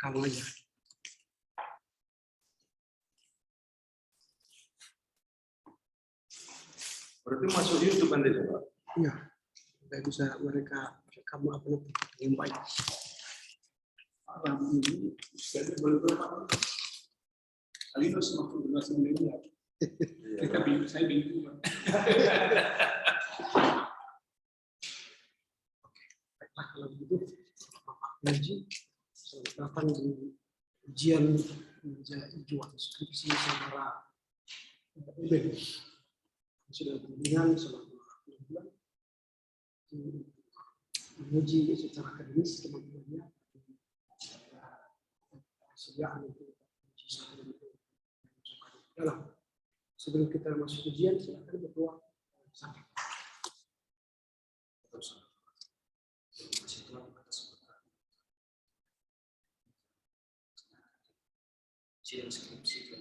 rekam aja. Berarti masuk YouTube nanti coba. Iya, supaya bisa mereka rekam apa yang baik. Ini jadi boleh kali itu semakin berhasil ini. Kita bingung, saya bingung. Baiklah kalau begitu, Bapak Haji selamat datang di ujian jual skripsi saudara Ubed. Sudah berhubungan selama 6 bulan menguji secara akademis kemampuannya, persediaan untuk uji satu dalam. Sebelum kita masuk ujian, silakan berdoa sampai. Ujian skripsi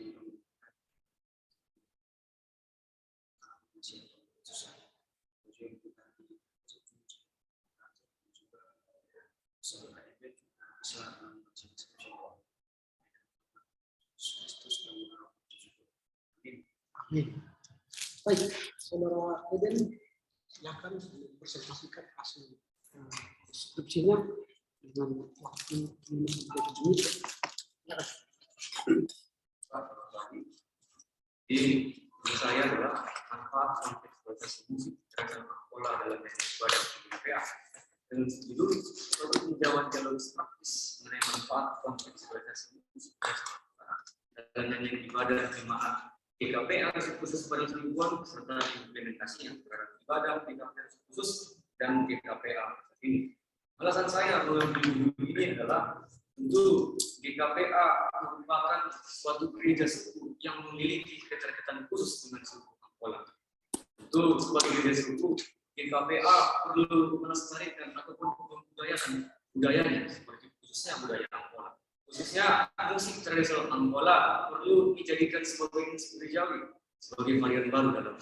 Amin. Baik, saudara Eden, silakan presentasikan hasil skripsinya dengan waktu 5-7 menit. Jadi menurut saya adalah manfaat kontekstualisasi musik terhadap pola dalam ibadah GKPA. Dan itu perlu menjawab jalur praktis mengenai manfaat kontekstualisasi musik dalam nyanyian ibadah jemaat GKPA khusus pada ribuan serta implementasinya terhadap ibadah GKPA khusus dan GKPA ini. Alasan saya mengambil ini adalah tentu GKPA merupakan suatu gereja suku yang memiliki keterkaitan khusus dengan suku Angkola. Tentu sebagai gereja suku, GKPA perlu melestarikan ataupun budayanya seperti khususnya budaya Angkola. Khususnya musik tradisional Angkola perlu dijadikan sebagai musik gerejawi, sebagai varian baru dalam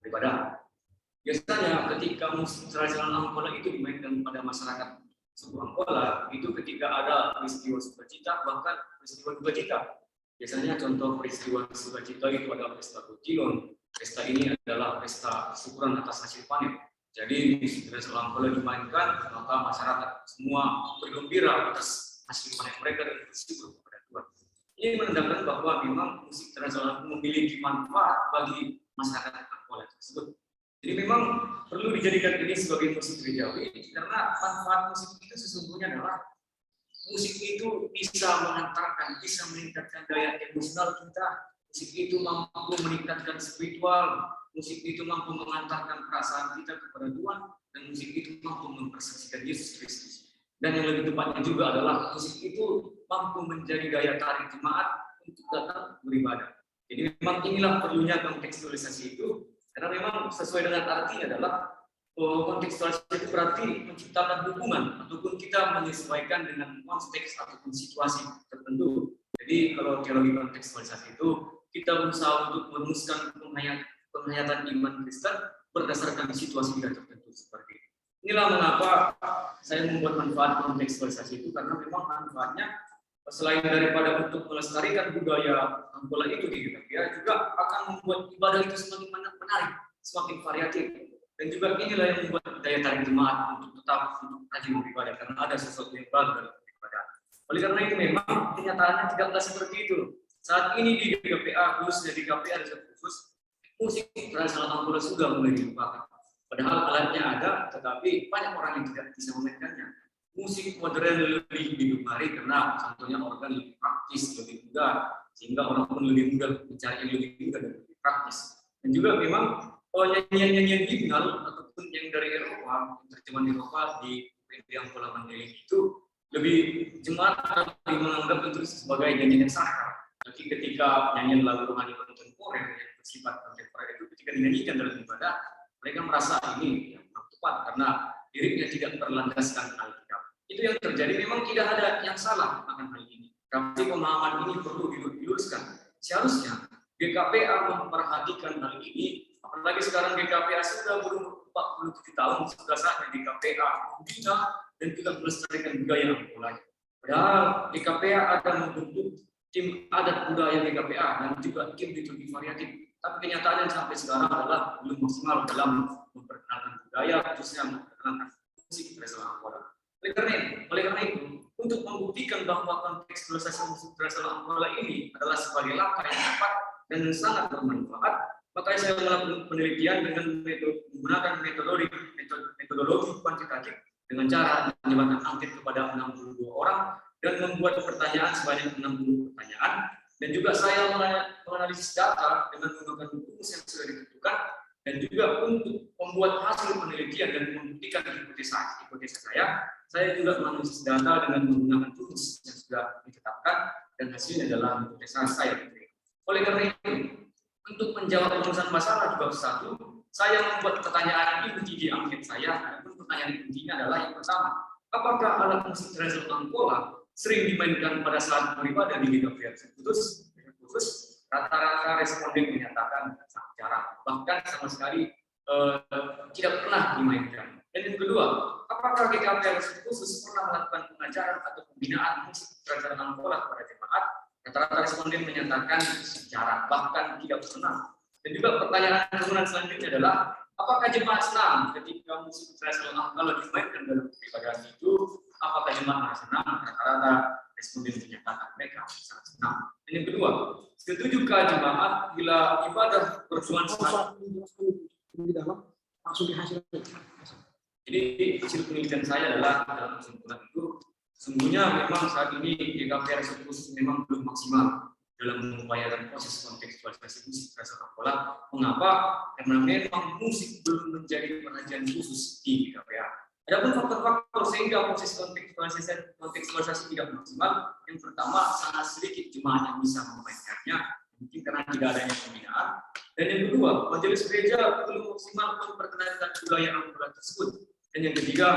beribadah. Biasanya ketika musik tradisional Angkola itu dimainkan pada masyarakat suku Angkola, itu ketika ada peristiwa sukacita, bahkan peristiwa dukacita. Biasanya contoh peristiwa sukacita itu adalah pesta Kutilon. Pesta ini adalah pesta syukuran atas hasil panen. Jadi musik tradisional Angkola dimainkan, maka masyarakat semua bergembira atas hasil panen mereka dan bersyukur kepada Tuhan. Ini menandakan bahwa memang musik tradisional memiliki manfaat bagi masyarakat Angkola tersebut. Jadi memang perlu dijadikan ini sebagai musik gerejawi karena manfaat musik itu sesungguhnya adalah musik itu bisa mengantarkan, bisa meningkatkan daya emosional kita. Musik itu mampu meningkatkan spiritual, musik itu mampu mengantarkan perasaan kita kepada Tuhan, dan musik itu mampu mempersaksikan Yesus Kristus. Dan yang lebih tepatnya juga adalah musik itu mampu menjadi daya tarik jemaat untuk datang beribadah. Jadi memang inilah perlunya kontekstualisasi itu, karena memang sesuai dengan artinya adalah kontekstualisasi itu berarti menciptakan hubungan ataupun kita menyesuaikan dengan konteks ataupun situasi tertentu. Jadi kalau teologi kontekstualisasi itu kita berusaha untuk merumuskan penghayatan iman Kristen berdasarkan situasi kita tertentu seperti ini. Inilah mengapa saya membuat manfaat kontekstualisasi itu, karena memang manfaatnya selain daripada untuk melestarikan budaya Angkola itu di GKPA, juga akan membuat ibadah itu semakin menarik, semakin variatif, dan juga inilah yang membuat daya tarik jemaat untuk tetap rajin beribadah karena ada sesuatu yang baru dalam beribadah. Oleh karena itu memang kenyataannya tidaklah seperti itu. Saat ini di GKPA, khususnya di GKPA ada khusus musik tradisional Angkola sudah mulai dilupakan. Padahal alatnya ada, tetapi banyak orang yang tidak bisa memainkannya. Musik modern lebih digemari karena contohnya organ lebih praktis, lebih mudah, sehingga orang pun lebih mudah mencari yang lebih mudah dan lebih praktis. Dan juga memang nyanyian-nyanyian himnal ataupun yang dari Eropa, terjemahan Eropa di Angkola Mandailing itu lebih jemaat lebih menganggap itu sebagai nyanyian sakral. Tapi ketika nyanyian lagu rohani kontemporer yang bersifat kontemporer itu ketika dinyanyikan dalam ibadah, mereka merasa ini yang tepat karena liriknya tidak berlandaskan Alkitab. Itu yang terjadi, memang tidak ada yang salah akan hal ini. Tapi pemahaman ini perlu diluruskan. Seharusnya GKPA memperhatikan hal ini, apalagi sekarang GKPA sudah berumur 47 tahun, sudah saatnya GKPA membina dan juga melestarikan budaya Angkola. Padahal GKPA ada membentuk tim adat budaya GKPA dan juga tim liturgi variatif. Tapi kenyataannya sampai sekarang adalah belum maksimal dalam memperkenalkan budaya, khususnya memperkenalkan musik tradisional Angkola. Oleh karena itu, untuk membuktikan bahwa kontekstualisasi musik tradisional Angkola ini adalah sebagai langkah yang tepat dan sangat bermanfaat, maka saya melakukan penelitian dengan menggunakan metodologi kuantitatif dengan cara menyebarkan angket kepada 62 orang dan membuat pertanyaan sebanyak 60 pertanyaan, dan juga saya menganalisis data dengan menggunakan rumus yang sudah ditentukan, dan juga untuk membuat hasil penelitian dan membuktikan hipotesa saya juga menganalisis data dengan menggunakan rumus yang sudah ditetapkan, dan hasilnya adalah hipotesa saya. Oleh karena itu, untuk menjawab rumusan masalah juga satu, saya membuat pertanyaan inti di angket saya. Adapun pertanyaan intinya adalah yang pertama, apakah alat musik tradisional Angkola sering dimainkan pada saat beribadah di GKPA khusus? Rata-rata responden menyatakan sangat jarang, bahkan sama sekali tidak pernah dimainkan. Dan yang kedua, apakah GKPA khusus pernah melakukan pengajaran atau pembinaan musik tradisional Angkola kepada jemaat? Rata-rata responden menyatakan jarang, bahkan tidak pernah. Dan juga pertanyaan kemudian selanjutnya adalah, apakah jemaat senang ketika musik tradisional Angkola dimainkan dalam ibadah itu? Apakah jemaat merasa senang? Rata-rata responden menyatakan mereka sangat senang. Dan yang kedua, setujukah jemaat bila ibadah bernuansa di dalam langsung dihasilkan? Jadi hasil penelitian saya adalah dalam kesimpulan itu, sesungguhnya memang saat ini GKPA khusus memang belum maksimal dalam mengupayakan proses kontekstualisasi musik tradisional Angkola. Mengapa? Karena memang musik belum menjadi perhatian khusus di GKPA. Adapun faktor-faktor sehingga proses kontekstualisasi tidak maksimal, yang pertama sangat sedikit jemaat yang bisa memainkannya, mungkin karena tidak adanya pembinaan. Dan yang kedua, majelis gereja belum maksimal memperkenalkan budaya Angkola tersebut. Dan yang ketiga,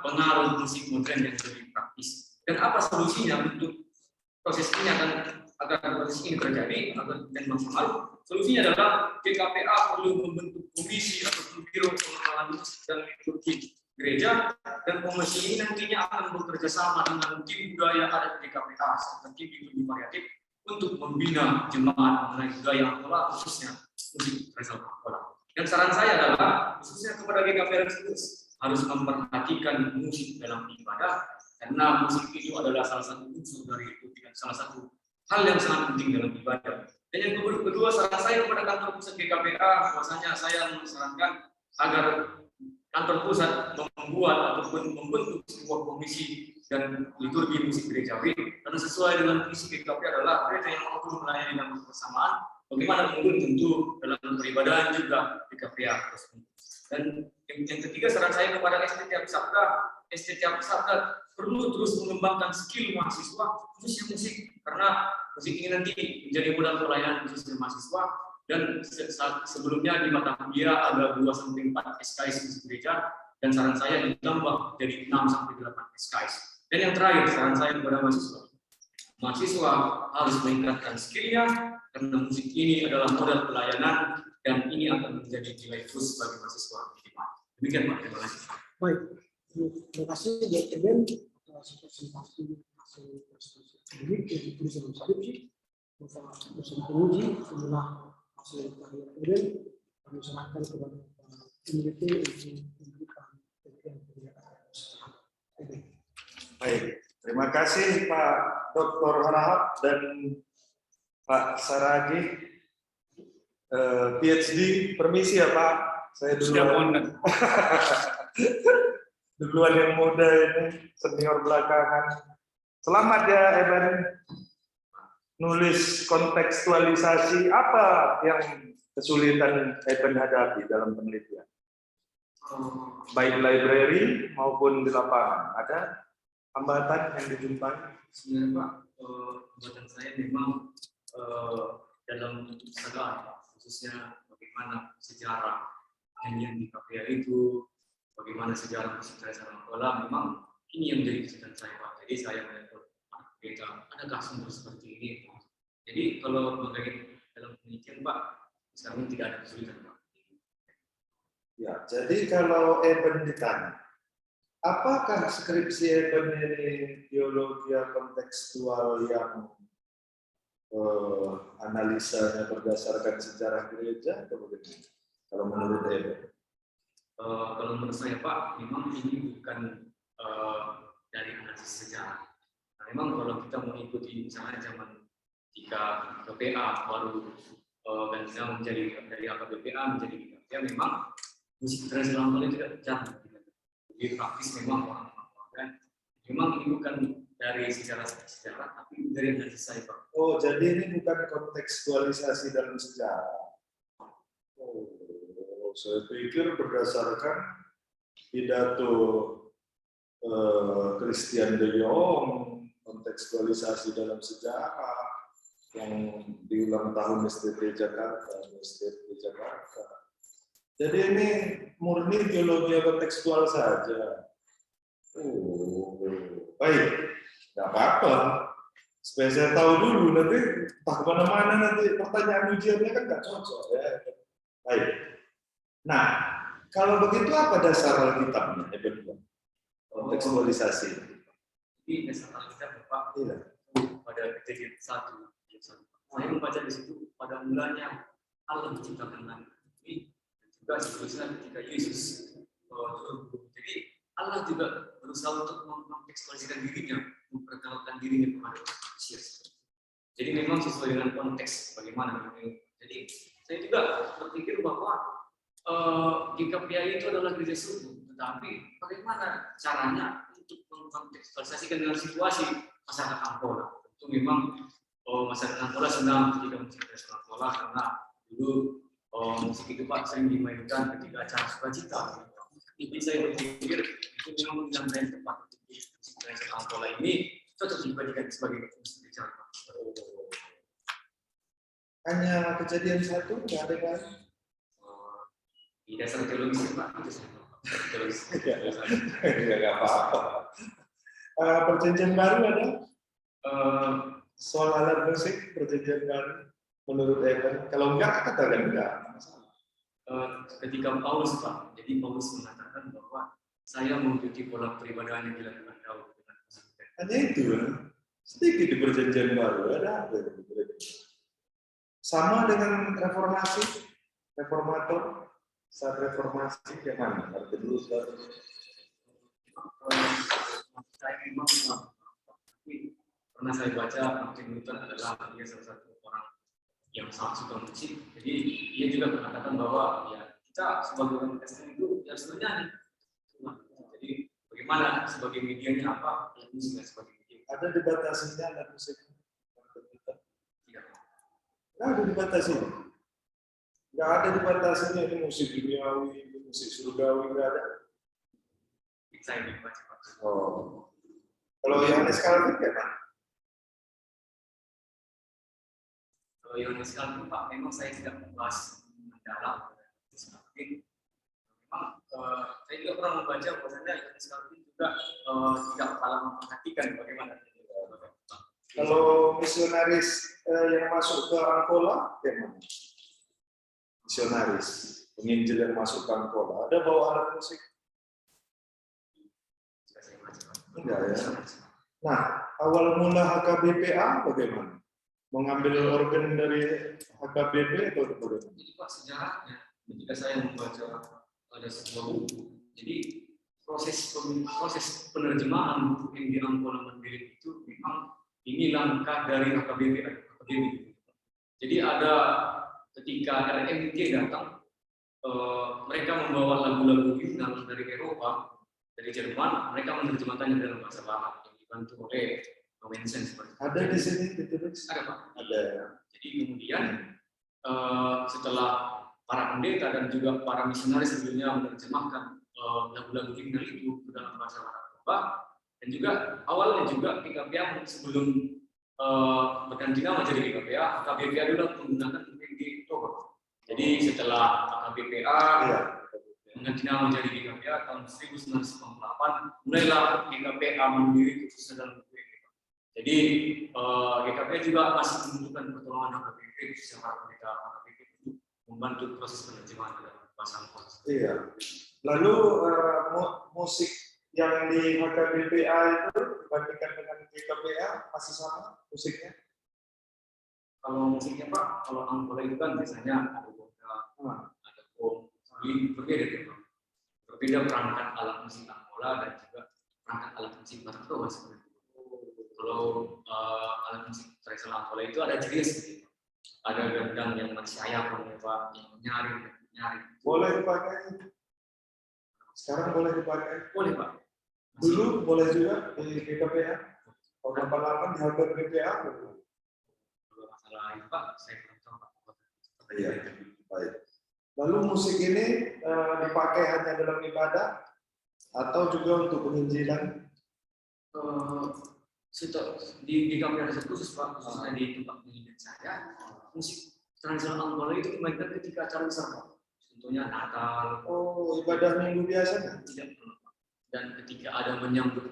pengaruh musik modern yang lebih praktis. Dan apa solusinya untuk proses ini agar proses ini terjadi dan maksimal? Solusinya adalah GKPA perlu membentuk komisi atau biro pengenalan musik dan liturgi gereja, dan komisi ini nantinya akan bekerja sama dengan tim budaya adat GKPA serta tim liturgi variatif untuk membina jemaat mengenai budaya Angkola, khususnya musik tradisional Angkola. Dan saran saya adalah khususnya kepada GKPA khusus harus memperhatikan musik dalam ibadah, karena musik itu adalah salah satu unsur dari itu, salah satu hal yang sangat penting dalam ibadah. Dan yang kedua, saran saya kepada kantor pusat GKPA, bahwasanya saya menyarankan agar kantor pusat membuat ataupun membentuk sebuah komisi dan liturgi musik gerejawi, karena sesuai dengan visi GKPA adalah gereja yang mampu melayani dalam kebersamaan. Bagaimana mungkin tentu dalam peribadahan juga GKPA. Dan yang ketiga, saran saya kepada STT Sabda perlu terus mengembangkan skill mahasiswa khususnya musik, karena musik ini nanti menjadi modal pelayanan khususnya mahasiswa. Dan sebelumnya di mata kuliah ada 2-4 SKS musik gereja, dan saran saya ditambah jadi 6-8 SKS. Dan yang terakhir, saran saya kepada mahasiswa harus meningkatkan skillnya, karena musik ini adalah modal pelayanan dan ini akan menjadi nilai plus bagi mahasiswa. Demikian Pak, terima kasih. Baik, terima kasih Eben atas presentasi hasil publik yang ditulis dalam skripsi. Bapak dosen penguji setelah hasil karya Eben kami serahkan kepada peneliti untuk memberikan penelitian. Baik, terima kasih Pak Dr. Harahap dan Pak Saragi. PhD, permisi ya Pak, saya duluan. Duluan yang muda ini, senior belakangan. Selamat ya Eben. Nulis kontekstualisasi, apa yang kesulitan Eben hadapi dalam penelitian? Baik library maupun di lapangan, ada hambatan yang dijumpai? Sebenarnya Pak, hambatan saya memang dalam segala, khususnya bagaimana sejarah nyanyian di KPA itu, bagaimana sejarah musik tradisional Angkola, memang ini yang menjadi kesulitan saya Pak. Jadi saya melihat adakah sumber seperti ini. Jadi kalau mengenai dalam penelitian Pak, sekarang tidak ada kesulitan Pak. Ya, jadi kalau Eben ditanya, apakah skripsi Eben ini teologi kontekstual yang analisanya berdasarkan sejarah gereja atau bagaimana? Kalau menurut Eben? Kalau menurut saya Pak, memang ini bukan dari analisis sejarah. Nah, memang kalau kita mengikuti misalnya zaman ketika KPA baru gantinya menjadi dari AKBPA menjadi KPA, memang musik tradisional itu tidak jarang. Lebih praktis memang orang-orang kan. Memang ini bukan dari sejarah tapi dari analisis saya Pak. Oh, jadi ini bukan kontekstualisasi dalam sejarah. Oh, saya pikir berdasarkan pidato Christian de Jong, kontekstualisasi dalam sejarah yang diulang tahun STT Jakarta. Jadi ini murni teologi kontekstual saja. Oh, baik, nggak apa-apa. Supaya saya tahu dulu, nanti entah kemana-mana nanti pertanyaan ujiannya kan nggak cocok ya. Baik. Nah, kalau begitu apa dasar Alkitabnya? Kontekstualisasi. Ini dasar Alkitab Bapak. Iya. Pada Kejadian 1. Saya membaca di situ pada mulanya Allah menciptakan langit bumi dan juga seterusnya ketika Yesus turun. Jadi Allah juga berusaha untuk mengekspresikan dirinya, memperkenalkan dirinya kepada manusia. Jadi memang sesuai dengan konteks bagaimana. Jadi saya juga berpikir bahwa GKPI itu adalah gereja sungguh, tetapi bagaimana caranya untuk mengkontekstualisasikan dengan situasi masyarakat Angola. Itu memang masyarakat Angola senang ketika musik tradisional Angola karena dulu musik itu Pak sering dimainkan ketika acara sukacita. Jadi saya berpikir itu memang yang saya tepat. Musik tradisional Angola ini cocok dijadikan sebagai musik tradisional. Hanya Kejadian 1, nggak ada lagi. Di dasar teologis Pak itu saya teologis. Nggak apa-apa. Perjanjian baru ada? Soal alat musik perjanjian baru menurut Eben, kalau enggak katakan enggak masalah. Ketika Paulus Pak, jadi Paulus mengatakan bahwa saya mengikuti pola peribadahan yang dilakukan Daud dengan musik. Hanya itu, sedikit di perjanjian baru ada apa itu? Sama dengan reformasi, reformator saat reformasi yang mana? Arti dulu saya memang pernah saya baca Martin Luther adalah dia salah satu orang yang sangat suka musik. Jadi dia juga mengatakan bahwa ya kita sebagai orang Kristen itu harus bernyanyi. Jadi bagaimana sebagai medianya apa? Musik sebagai media. ada dibatasinya alat musik. Tidak. Nggak ada dibatasi. Nggak ada dibatasinya ini musik duniawi, ini musik surgawi, nggak ada. Saya dibaca Pak. Oh. Kalau Yohanes Calvin gimana? Kalau Yohanes Calvin Pak, memang saya tidak membahas mendalam, tapi memang saya juga pernah membaca bahwasanya Yohanes Calvin juga tidak kalah memperhatikan bagaimana. Kalau misionaris yang masuk ke Angola, gimana? Misionaris, penginjil yang masuk ke Angola, ada bawa alat musik? Enggak ya. Nah, awal mula HKBPA bagaimana? Mengambil organ dari HKBP atau bagaimana? Jadi Pak, sejarahnya ketika saya membaca ada sebuah buku, jadi proses penerjemahan buku yang di Angola Mandiri itu memang ini langkah dari HKBP. Jadi ada ketika RMT datang, mereka membawa lagu-lagu himne dari Eropa, dari Jerman, mereka menerjemahkannya dalam bahasa Barat yang dibantu oleh Mensen seperti itu. Ada di sini ditulis? Ada Pak. Ada. Jadi kemudian setelah para pendeta dan juga para misionaris sebelumnya menerjemahkan lagu-lagu himne itu ke dalam bahasa Eropa, dan juga awalnya juga GKPA sebelum berganti nama jadi GKPA, HKBPA dulu menggunakan di Togo. Jadi setelah HKBPA mengganti nama jadi GKPA tahun 1998, mulailah GKPA mandiri khusus dalam GKPA. Jadi GKPA juga masih membutuhkan pertolongan HKBP secara pendeta HKBP untuk membantu proses penerjemahan dalam bahasa Angola. Iya. Lalu musik yang di HKBPA itu dibandingkan dengan GKPA masih sama musiknya? Kalau musiknya Pak, kalau angkola itu kan biasanya ada boga, ada bom, berbeda gitu. Berbeda perangkat alat musik angkola dan juga perangkat alat musik batak toa sebenarnya. Kalau alat musik tradisional angkola itu ada jenis gitu. Ada gendang yang sayap, Pak, yang nyaring. Boleh dipakai? Sekarang boleh dipakai? Boleh Pak. Dulu boleh juga di GKPA? Kalau 88 di HKBPA? Masalah itu Pak, saya belum tahu Pak. Iya, baik. Lalu musik ini dipakai hanya dalam ibadah atau juga untuk penginjilan? Di kami ada satu khusus Pak, khususnya di tempat pendidikan saya, musik tradisional Angkola itu dimainkan ketika acara besar Pak. Contohnya Natal. Oh, ibadah minggu biasa? Tidak pernah Pak. Dan ketika ada menyambut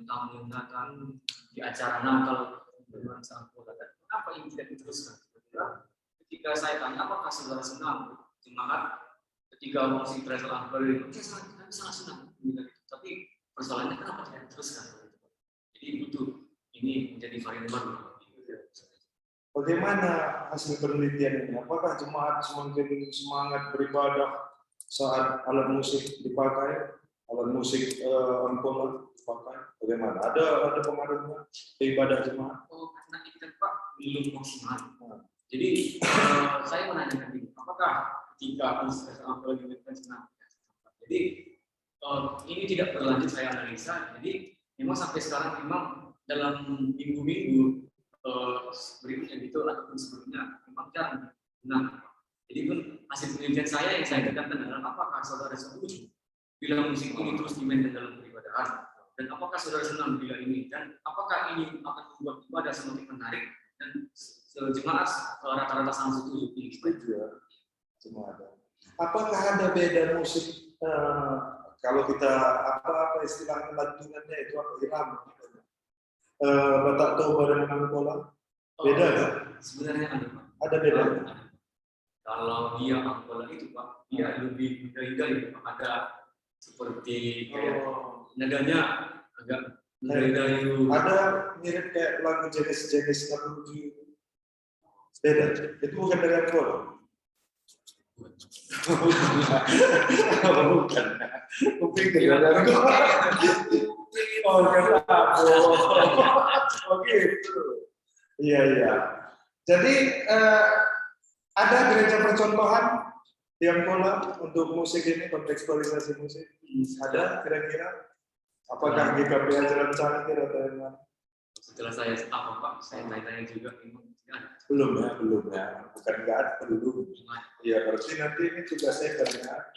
tamu datang di acara Natal dengan Angkola, apa yang tidak diteruskan? Ketika saya tanya, apakah saudara senang semangat ketika musik tradisional Angkola itu? Kami sangat senang. Tapi persoalannya kenapa tidak diteruskan? Jadi itu ini menjadi varian baru. Bagaimana hasil penelitian ini? Apakah jemaat semakin semangat beribadah saat alat musik dipakai, alat musik angkola dipakai? Bagaimana? Ada pengaruhnya ke ibadah jemaat? Oh, karena itu kan Pak belum maksimal. Jadi saya menanyakan ini, apakah ketika musik angkola dimainkan senang? Jadi ini tidak berlanjut saya analisa. Jadi memang sampai sekarang memang dalam minggu-minggu berikutnya gitu ataupun sebelumnya memang jarang benar. Jadi pun hasil penelitian saya yang saya tekankan adalah apakah saudara setuju bila musik ini terus dimainkan dalam peribadahan, dan apakah saudara senang bila ini, dan apakah ini akan membuat ibadah semakin menarik, dan jemaat rata-rata sangat setuju ini. Jemaat. Apakah ada beda musik kalau kita apa istilahnya lantungannya itu apa irama? Batak Toba dengan Angkola beda nggak? Sebenarnya ada beda. Kalau dia Angkola itu Pak, dia lebih indah-indah, ada seperti nadanya agak mendayu. Ada mirip kayak lagu jenis-jenis lagu beda. Itu bukan dari Angkola. Bukan. Kupikir dari Angkola. Oh, gitu. Iya. Jadi ada gereja percontohan di Angkola untuk musik ini, kontekstualisasi musik. Ada kira-kira? Apakah GKPA Jalan Cangkir atau yang mana? Setelah saya apa Pak, saya tanya-tanya juga belum ya. Bukan nggak ada, belum. Iya, berarti nanti ini juga saya kerja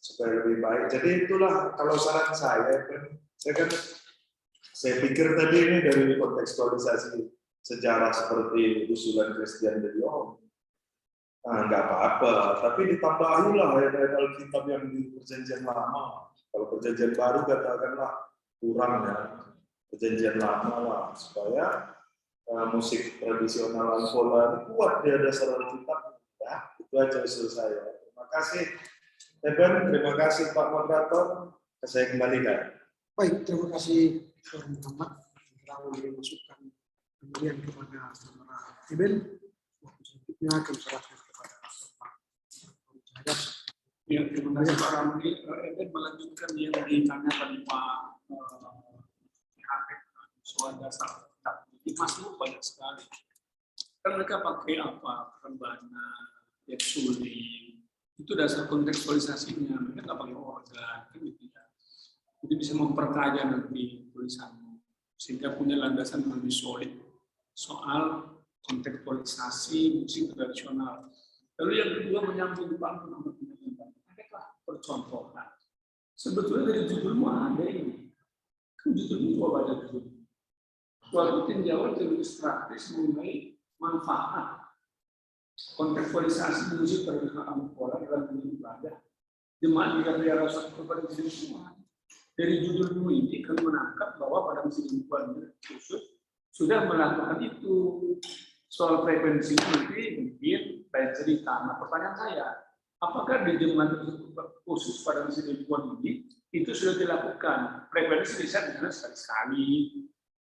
supaya lebih baik. Jadi itulah kalau saran saya saya pikir tadi ini dari kontekstualisasi sejarah seperti usulan Christian de Jong. Nah, nggak apa-apa, tapi ditambahilah ayat-ayat Alkitab yang di Perjanjian Lama. Kalau Perjanjian Baru katakanlah kurang ya, Perjanjian Lama lah, supaya musik tradisional Angkola kuat di dasar Alkitab. Ya, itu aja usul saya. Terima kasih, Eben. Terima kasih Pak Moderator. Saya kembalikan. Baik, terima kasih Pak Muhammad telah memberi masukan kemudian kepada saudara Eben. Selanjutnya akan serahkan kepada Pak Jayas. Ya, terima kasih Pak Ramli. Eben melanjutkan yang ditanyakan Pak soal dasar di Masmur banyak sekali. Kan mereka pakai apa? Rebana, yang suling. Itu dasar kontekstualisasinya. Mereka nggak pakai organ, kan gitu ya. Jadi bisa memperkaya nanti tulisanmu sehingga punya landasan yang lebih solid soal kontekstualisasi musik tradisional. Lalu yang kedua menyambung Pak Muhammad menyampaikan, adakah percontohan? Sebetulnya dari judulmu ada ini. Kan judulmu juga ada judul. Suatu tinjauan teoritis praktis mengenai manfaat kontekstualisasi musik tradisional Angkola dalam ibadah. Jemaat di GKPA Rasa kepada diri semua. Dari judulmu ini kami menangkap bahwa pada misi lingkungan khusus sudah melakukan itu. Soal frekuensi nanti mungkin lain cerita. Nah, pertanyaan saya, apakah di jemaat khusus pada misi lingkungan ini itu sudah dilakukan. Frekuensi bisa misalnya sekali-sekali,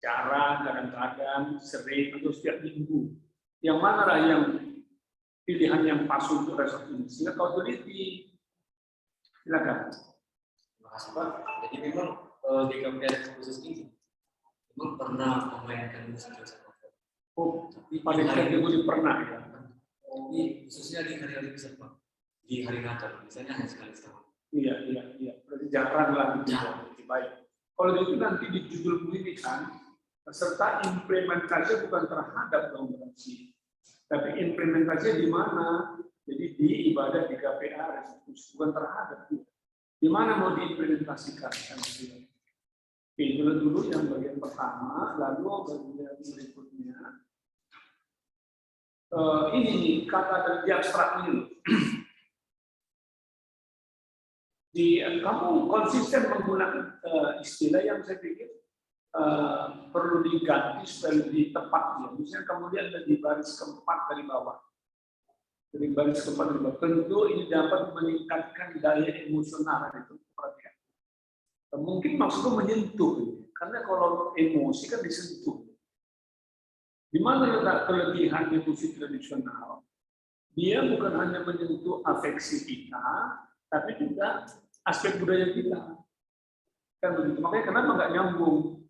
jarang, kadang-kadang, sering, atau setiap minggu. Yang mana lah yang pilihan yang pas untuk resort ini? Sehingga kau teliti. Silakan. Terima kasih Pak. Jadi memang di KPR khusus ini memang pernah memainkan musik sama. Oh, pada kategori pernah ya. Tapi khususnya di hari-hari besar Pak. Di hari Natal, misalnya hanya sekali setahun. Iya. Berarti jarang lah gitu. Lebih baik. Kalau itu nanti di judul pendidikan, serta implementasi bukan terhadap toleransi, tapi implementasinya di mana? Jadi di ibadah di KPA, bukan terhadap itu. Di mana mau diimplementasikan? Oke, dulu yang bagian pertama, lalu bagian berikutnya. Ini nih kata dari abstrak ini. Kamu konsisten menggunakan istilah yang saya pikir perlu diganti supaya lebih tepat ya. Misalnya kemudian di baris keempat dari bawah. Dari baris keempat dari bawah. Tentu ini dapat meningkatkan daya emosional itu perhatian. Mungkin maksudnya menyentuh, karena kalau emosi kan disentuh. Di mana letak kelebihan emosi tradisional? Dia bukan hanya menyentuh afeksi kita, tapi juga aspek budaya kita. Kan begitu. Makanya kenapa nggak nyambung?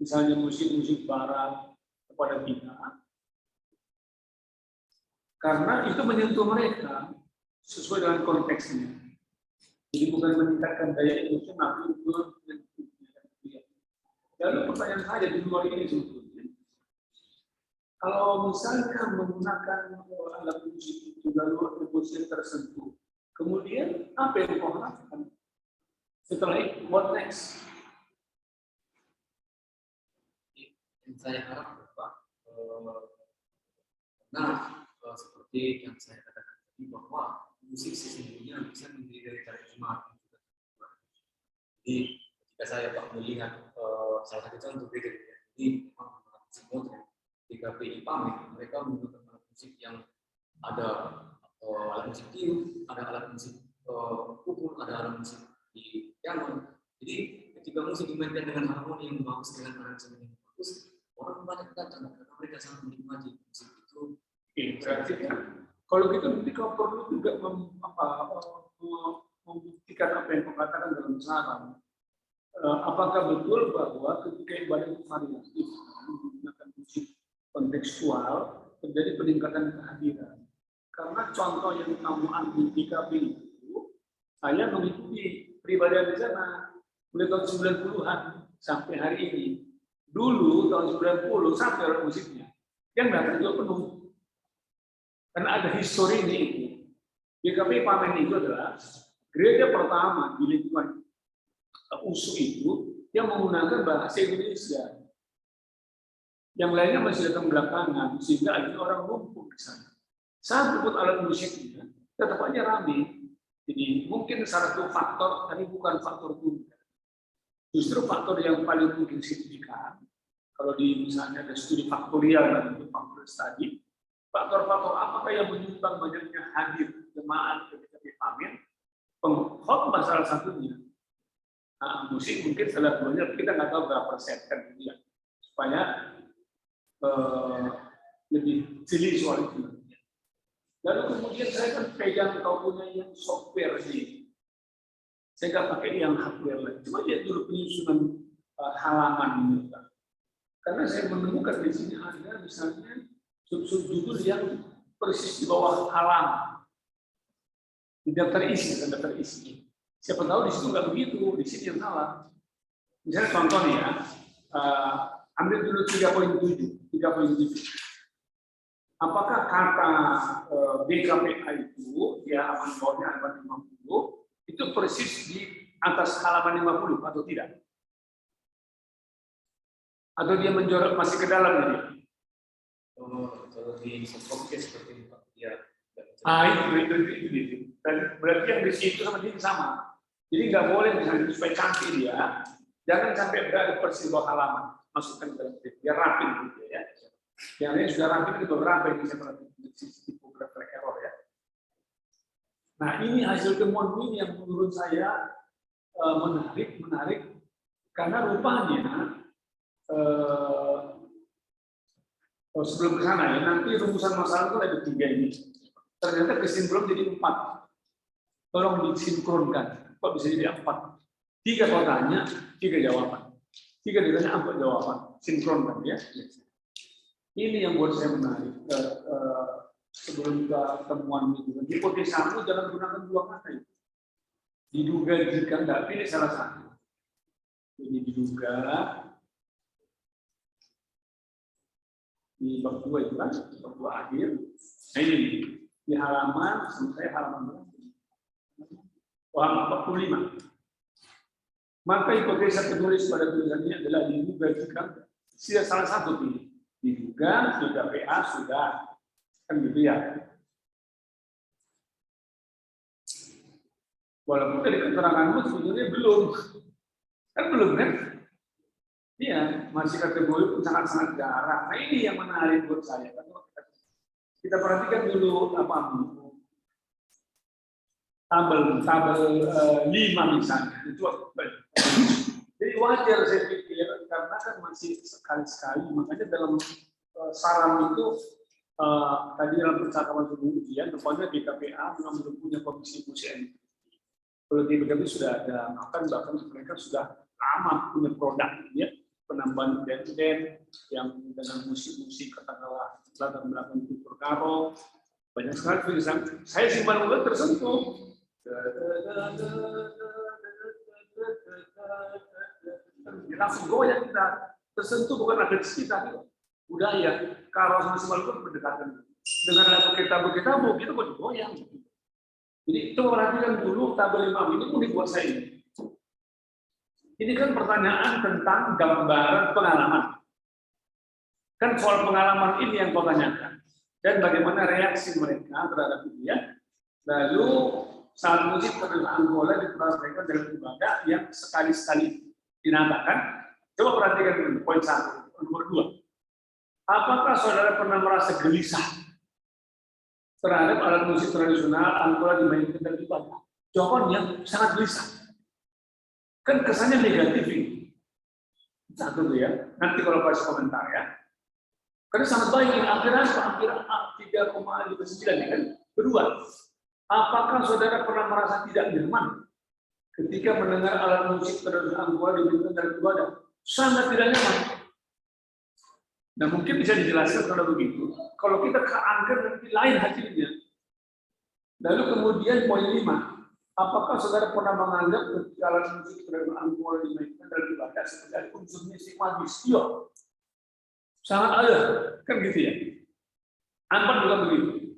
Misalnya musik-musik barat kepada kita, karena itu menyentuh mereka sesuai dengan konteksnya. Jadi bukan meningkatkan daya emosional, itu menyentuh. Lalu pertanyaan saya di luar ini sebetulnya, kalau misalnya menggunakan alat musik itu lalu emosi tersentuh, kemudian apa yang kau harapkan? Setelah itu, what next? Yang saya harap Pak, seperti yang saya katakan tadi bahwa musik sesungguhnya bisa mendiri dari karisma. Jadi ketika saya Pak melihat salah satu contoh beda ini memang musik modern di KPI PAMI, mereka menggunakan alat musik yang ada alat musik tiup, ada alat musik pukul, ada alat musik di piano. Jadi ketika musik dimainkan dengan harmoni yang bagus, dengan aransemen yang bagus, orang banyak datang karena mereka sangat menikmati musik itu. Berarti kalau gitu nanti kau perlu juga membuktikan apa yang kau katakan dalam saran. Apakah betul bahwa ketika ibadah variatif menggunakan musik kontekstual terjadi peningkatan kehadiran? Karena contoh yang kamu ambil di KPI itu, saya mengikuti pribadi di sana mulai tahun 90-an sampai hari ini. Dulu tahun 90 sampai alat musiknya yang datang juga penuh. Karena ada histori ini itu. GKP Pamen itu adalah gereja pertama di lingkungan USU itu yang menggunakan bahasa Indonesia. Yang lainnya masih datang belakangan, sehingga akhirnya orang numpuk di sana. Saat jemput alat musiknya, tetap aja rame. Jadi mungkin salah satu faktor, tapi bukan faktor tunggal. Justru faktor yang paling mungkin signifikan, kalau di misalnya ada studi faktorial dan faktor tadi, faktor-faktor apakah yang menyumbang banyaknya hadir jemaat ketika dipamer? Pengkhotbah salah satunya. Nah, musik mungkin salah satunya, kita nggak tahu berapa persen kan gitu ya, supaya lebih jeli soal itu. Lalu kemudian saya kan pegang kau punya yang software sih. Saya nggak pakai yang hardware lagi. Cuma lihat dulu penyusunan halaman ini. Karena saya menemukan di sini ada misalnya sub-judul yang persis di bawah halaman. Di daftar isi, kan daftar isi. Siapa tahu di situ nggak begitu, di sini yang salah. Misalnya contoh nih ya, ambil dulu 3.7. Apakah kata BKPA itu, ya halaman bawahnya halaman 50, itu persis di atas halaman 50 atau tidak? Atau dia menjorok masih ke dalam ini? Kalau di software seperti itu, ya. Itu. Berarti yang di situ sama dia sama. Jadi nggak boleh misalnya supaya cantik dia, jangan sampai berada persis bawah halaman. Masukkan ke dalam biar rapi gitu ya. Yang lain sudah rapi itu beberapa yang bisa perhatikan tipograf error ya. Nah ini hasil temuan ini yang menurut saya menarik karena rupanya sebelum ke sana ya, nanti rumusan masalah itu ada 3 ini. Ternyata kesimpulan jadi 4. Tolong disinkronkan. Kok bisa jadi 4? 3 kalau tanya, 3 jawaban. 3 ditanya, 4 jawaban. Sinkronkan ya. Ini yang buat saya menarik. Sebelum ke temuan itu, hipotesamu jangan gunakan 2 kata itu. Diduga jika nggak pilih salah satu. Jadi diduga di bab 2 itu kan, bab 2 akhir. Nah ini di halaman, saya halaman berapa? Halaman 45. Maka hipotesa penulis pada tulisannya adalah diduga jika tidak salah satu pilih. Diduga sudah PA sudah kan gitu ya. Walaupun dari keteranganmu sebenarnya belum, kan? Iya, masih kategori pun sangat-sangat jarang. Nah ini yang menarik buat saya. Kita perhatikan dulu apa tabel 5 misalnya. Itu jadi wajar saya pikir karena kan masih sekali-sekali. Makanya dalam saran itu tadi dalam percakapan sebelum ujian, rupanya BKPA memang punya komisi museum. Kalau di BKP sudah ada, bahkan mereka sudah lama punya produk, ya, penambahan band yang dengan musik-musik katakanlah latar belakang kultur Karo, banyak sekali tulisan. Saya simpan ulang tersentuh. Langsung goyang kita, tersentuh bukan ada di sekitar budaya. Karo sama Simalungun berdekatan. Dengan lagu kita begitu kok digoyang. Jadi itu perhatikan dulu tabel 5 ini pun dibuat saya ini. Ini kan pertanyaan tentang gambaran pengalaman. Kan soal pengalaman ini yang kau tanyakan. Dan bagaimana reaksi mereka terhadap dia. Lalu saat musik pada Angola diperhatikan dalam ibadah yang sekali-sekali dinamakan. Coba perhatikan dulu poin 1. Nomor 2. Apakah saudara pernah merasa gelisah terhadap alat musik tradisional Angola dimainkan dalam ibadah? Jawabannya sangat gelisah. Kan kesannya negatif ini. Satu tuh ya. Nanti kalau kasih komentar ya. Karena sangat baik ini. Hampir 3,59 ya kan. Kedua, apakah saudara pernah merasa tidak nyaman ketika mendengar alat musik tradisional Angola dimainkan dalam ibadah? Sangat tidak nyaman. Nah mungkin bisa dijelaskan kalau begitu. Kalau kita keangkat nanti lain hasilnya. Lalu kemudian poin 5. Apakah saudara pernah menganggap ketika alat musik tradisional Angola dimainkan dalam ibadah seperti ada unsur musik magis? Iya. Sangat ada. Kan gitu ya. 4 juga begitu.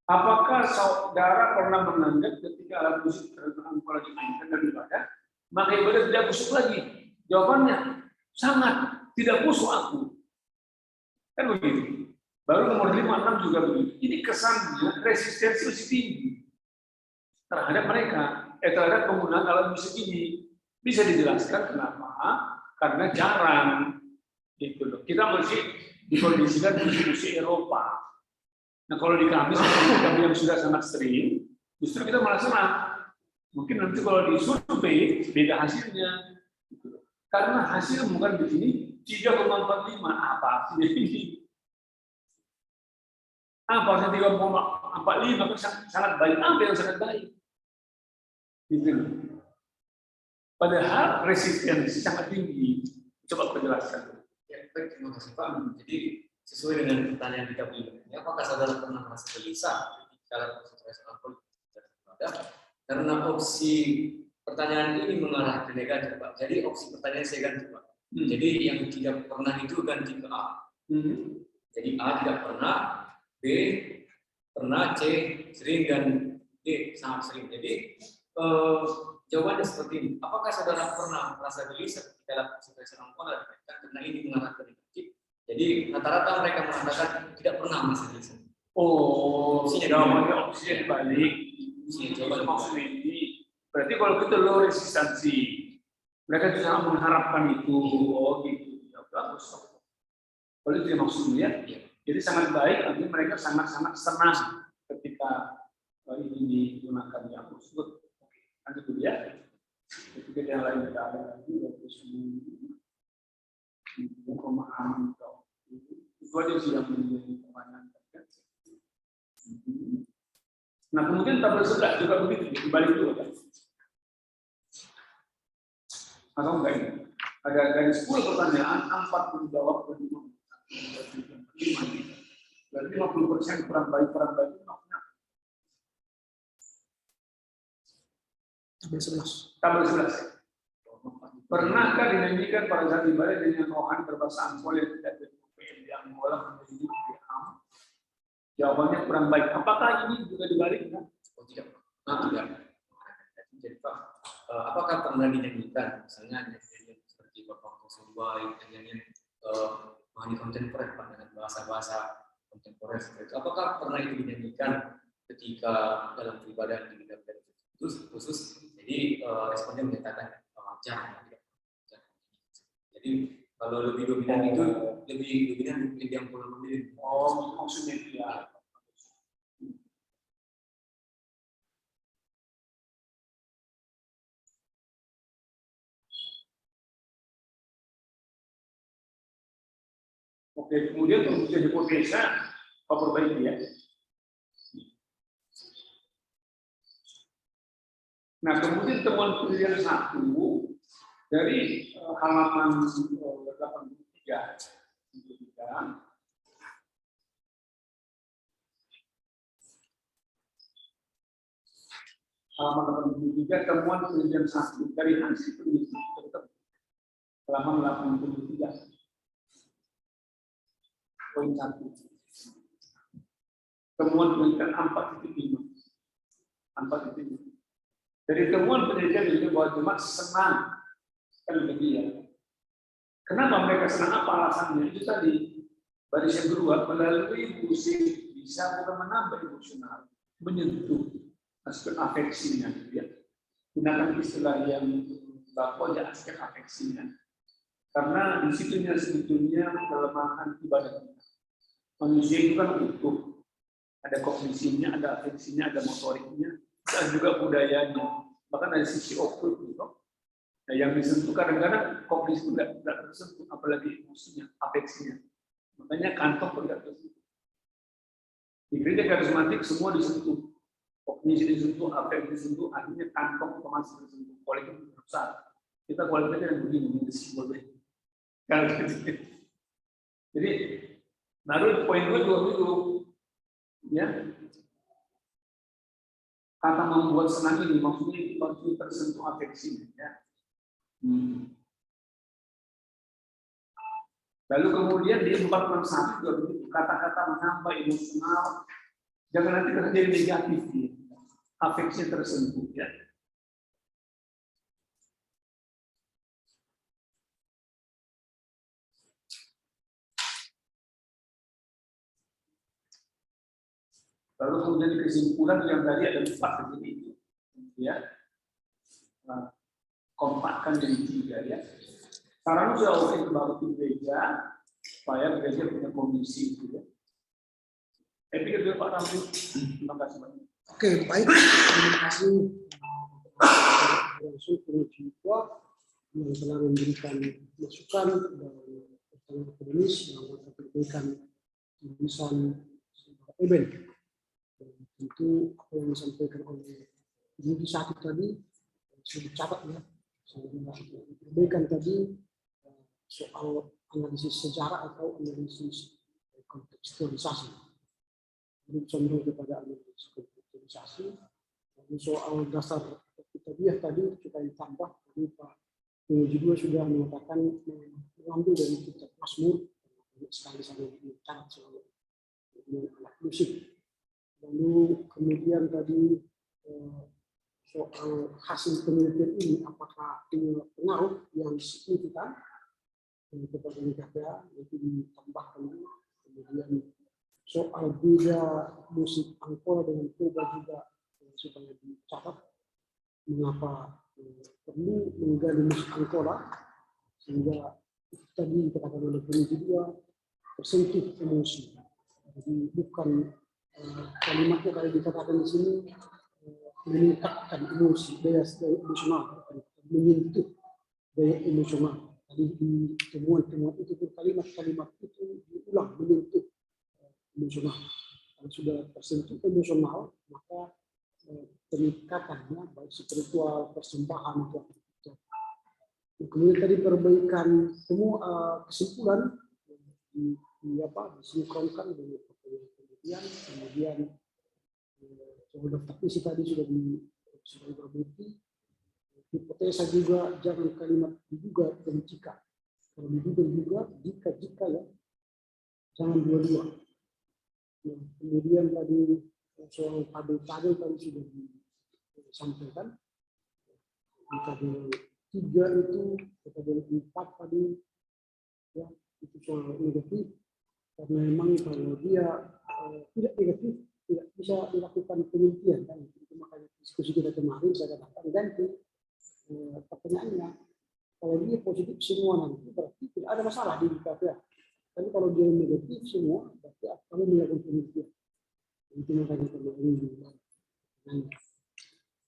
Apakah saudara pernah menganggap ketika alat musik tradisional Angola dimainkan dalam ibadah, maka ibadah tidak busuk lagi? Jawabannya sangat tidak busuk aku. Kan begitu. Baru nomor 5, 6 juga begitu. Ini kesannya resistensi masih tinggi terhadap mereka, terhadap penggunaan alat musik ini. Bisa dijelaskan kenapa? Karena jarang. Gitu loh. Kita masih dikondisikan musik-musik Eropa. Nah kalau di kami yang sudah sangat sering, justru kita malah senang. Mungkin nanti kalau disurvei beda hasilnya. Gitu loh. Karena hasil bukan di sini 3,45 apa ini? Apa yang 3,45 sangat baik? Apa yang sangat baik? Gitu. Padahal resistensi sangat tinggi. Coba penjelaskan. Ya, baik, terima kasih Pak. Jadi sesuai dengan pertanyaan kita berikutnya, apakah saudara pernah merasa gelisah dalam proses alkohol? Karena opsi pertanyaan ini mengarah ke negatif Pak. Jadi opsi pertanyaan saya ganti Pak. Jadi yang tidak pernah itu ganti ke A. Jadi A tidak pernah, B pernah, C sering, dan D sangat sering. Jadi jawabannya seperti ini. Apakah saudara pernah merasa gelisah dalam proses alkohol? Karena ini mengarah ke negatif. Jadi rata-rata mereka mengatakan tidak pernah merasa gelisah. Oh, jawabannya opsinya dibalik. Maksudnya ini. Berarti kalau kita low resistansi, mereka bisa mengharapkan itu. Oh gitu. Ya bagus. Kalau itu yang maksudnya, ya. Jadi sangat baik. Artinya mereka sangat-sangat senang ketika ini digunakan yang tersebut. Lanjut dulu ya. Ketika yang lain tidak ada lagi, dari semua pemahaman itu aja sih yang menjadi pertanyaan. Nah kemudian tabel 11 juga begitu, dibalik dulu kan? Atau enggak ini? Ada dari 10 pertanyaan, 4 dijawab dan 5. Berarti 50% kurang baik itu maksudnya. Tabel 11. Tabel 11. Pernahkah dinyanyikan pada saat ibadah dengan rohani berbahasa Angkola yang tidak berpikir di Angkola menjadi Vietnam? Jawabannya kurang baik. Apakah ini juga dibalik? Oh tidak. Tidak. Jadi Pak, apakah pernah dinyanyikan misalnya nyanyian seperti Bapak Kosobai, nyanyian rohani kontemporer Pak dengan bahasa-bahasa kontemporer seperti itu? Apakah pernah itu dinyanyikan ketika dalam peribadahan di gereja khusus? Jadi responnya menyatakan jangan. Jadi kalau lebih dominan itu lebih dominan yang pulang sendiri. Oh, maksudnya ya. Oke, kemudian untuk menjadi hipotesa, apa perbaiki ya? Nah, kemudian temuan penelitian 1 dari halaman 83. Halaman 83 temuan penelitian 1 dari hasil penelitian halaman 83. Poin 1. Temuan penelitian 4.5. Dari temuan penelitian itu bahwa jemaat senang sekali lagi ya. Kenapa mereka senang? Apa alasannya? Itu tadi baris yang kedua, melalui musik bisa bukan menambah emosional, menyentuh aspek afeksinya. Ya. Gunakan istilah yang baku aja aspek afeksinya. Karena di situnya sebetulnya kelemahan ibadah kita. Manusia itu kan utuh. Ada kognisinya, ada afeksinya, ada motoriknya, dan juga budayanya. Bahkan dari sisi okul gitu. Nah, yang disentuh kadang-kadang kognisi itu tidak tersentuh, apalagi emosinya, afeksinya. Makanya kantong tidak tersentuh. Di gereja karismatik semua disentuh. Kognisi disentuh, afeksi disentuh, akhirnya kantong otomatis disentuh. Kualitas besar. Kita kualitasnya yang begini, boleh. Jadi, naruh poin gue juga begitu. Ya, kata membuat senang ini maksudnya tersentuh afeksi ya. Lalu kemudian di 461 juga begitu, kata-kata menambah emosional, jangan nanti terjadi negatif ya. Afeksi tersentuh ya. Lalu kemudian kesimpulan yang tadi ada 4 seperti itu, ya, kompakkan jadi 3 ya. Sekarang sudah oke kembali ke gereja, supaya gereja punya komisi itu ya. Saya pikir dulu Pak Ramli, terima kasih banyak. Oke, baik. Terima kasih langsung penelitian yang telah memberikan masukan dan pertanyaan akademis yang akan memberikan tulisan event. Tentu apa yang disampaikan oleh Ibu Satu tadi sudah dicatat ya. Saya perbaikan tadi soal analisis sejarah atau analisis kontekstualisasi. Ini cenderung kepada analisis kontekstualisasi. Lalu soal dasar kitabiah tadi kita ditambah tadi Pak Penguji 2 sudah mengatakan mengambil dari kitab Mazmur sekali saya dicatat soal alat musik. Lalu kemudian tadi soal hasil penelitian ini apakah punya pengaruh yang signifikan kepada negara itu ditambahkan. Kemudian soal beda musik Angkola dengan Toba juga supaya dicatat mengapa perlu menggali musik Angkola sehingga tadi dikatakan oleh Peneliti 2 tersentuh emosi. Jadi bukan kalimatnya kalau dikatakan di sini meningkatkan emosi, daya emosional menyentuh daya emosional. Tadi di temuan-temuan itu pun kalimat-kalimat itu diulang menyentuh emosional. Kalau sudah tersentuh emosional, maka peningkatannya baik spiritual, persembahan atau kemudian tadi perbaikan semua kesimpulan disinkronkan dengan penelitian, kemudian saudara teknisi tadi sudah berbukti. Hipotesa juga jangan kalimat diduga dan jika. Kalau diduga juga, jika ya, jangan dua-dua. Kemudian tadi soal tabel-tabel tadi sudah disampaikan. Di tabel 3 itu, tabel 4 tadi, ya itu soal negatif. Karena memang kalau dia tidak negatif, tidak bisa dilakukan penelitian kan. Itu makanya diskusi kita kemarin saya katakan ganti pertanyaannya. Kalau dia positif semua nanti berarti tidak ada masalah di KPA. Tapi kalau dia negatif semua, berarti kami melakukan penelitian. Itu makanya kemarin.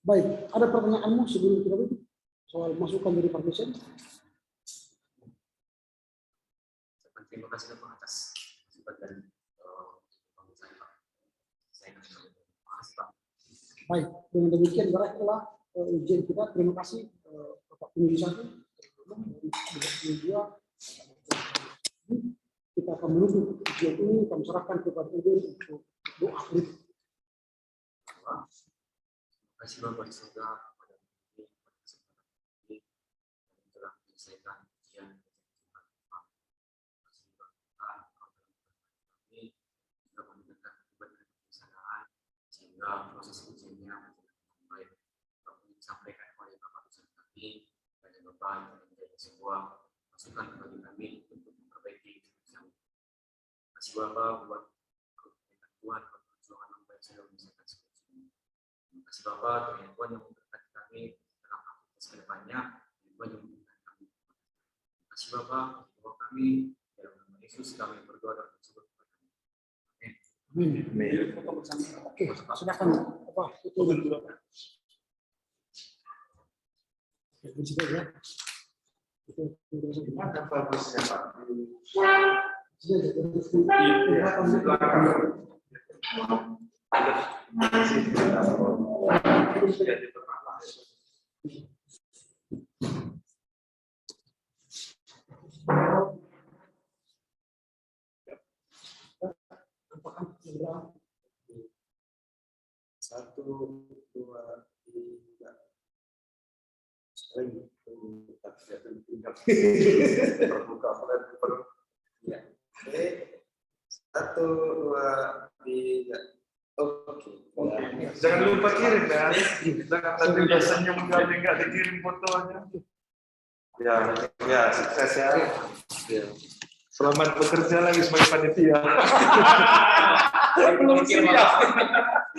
Baik, ada pertanyaanmu sebelum kita tutup soal masukan dari Pak Dosen? Terima kasih Pak atas masukan dari saya. Baik, dengan demikian berakhirlah ujian kita. Terima kasih Bapak Peneliti 1. Kita akan menutup ujian ini, kami serahkan kepada Ibu untuk doa. Terima kasih Bapak di surga pada ini telah menyelesaikan ujian. Sehingga proses ujiannya menjadi baik. Kami sampaikan oleh Bapak dosen kami dan Bapak yang menjadi sebuah masukan bagi kami untuk memperbaiki kami. Terima kasih Bapak buat Tuhan perjuangan yang sudah menyelesaikan skripsi ini. Terima kasih Bapak Tuhan yang memberkati kami dalam aktivitas kedepannya. Tuhan yang memberkati kami. Terima kasih Bapak bahwa kami dalam nama Yesus kami berdoa dan bersyukur. Amin. Oke, silakan apa itu dulu. Ya. Itu Ada bagusnya Pak. Satu, dua, tiga. Sering terbuka ya. Oke. 1, 2, 3. Oke. Jangan lupa kirim ya. Jangan nanti biasanya mengganti nggak dikirim fotonya. Ya, sukses ya. Selamat bekerja lagi sebagai panitia.